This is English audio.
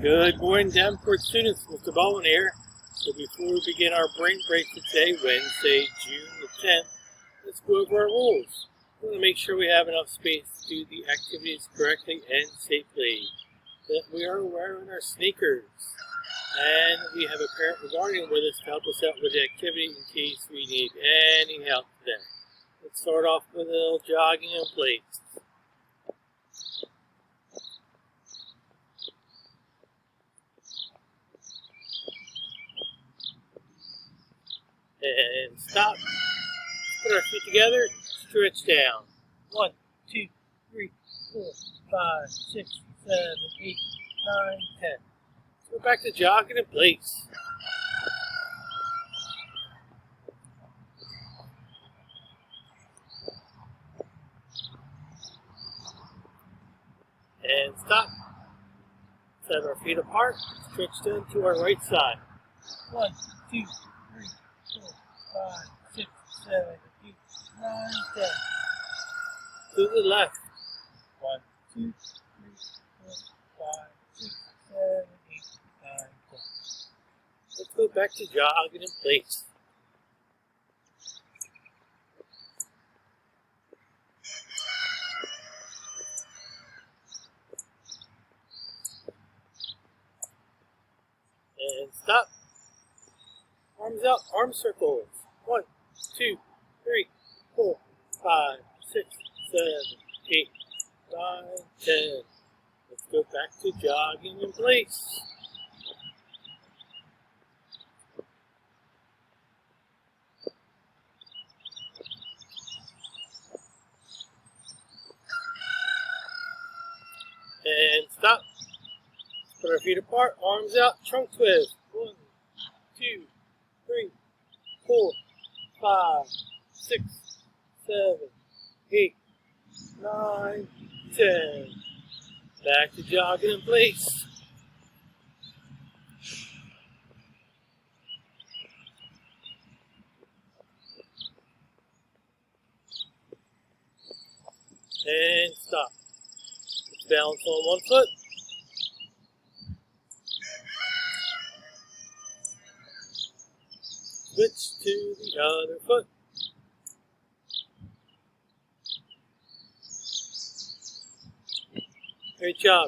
Good morning, Davenport students. Mr. Baldwin here. So before we begin our brain break for today, Wednesday, June the 10th, let's go over our rules. We want to make sure we have enough space to do the activities correctly and safely. That we are wearing our sneakers. And we have a parent or guardian with us to help us out with the activity in case we need any help today. Let's start off with a little jogging in place. And stop. Put our feet together. Stretch down. 1, 2, 3, 4, 5, 6, 7, 8, 9, 10. Go back to jogging in place. And stop. Set our feet apart. Stretch down to our right side. 1, 2, 3, 4, 5, 6, 7, 8, 9, 10. To the left. 1, 2, 3, 4, 5, 6, 7, 8, 9, 10. Let's go back to jogging in place. And stop. Arms out, arm circles. 1, 2, 3, 4, 5, 6, 7, 8, 9, 10. Let's go back to jogging in place. And stop. Put our feet apart, arms out, trunk twist. 1, 2, 3, 4, 5, 6, 7, 8, 9, 10. Back to jogging in place. And stop. Let's balance on one foot. Switch to the other foot. Great job.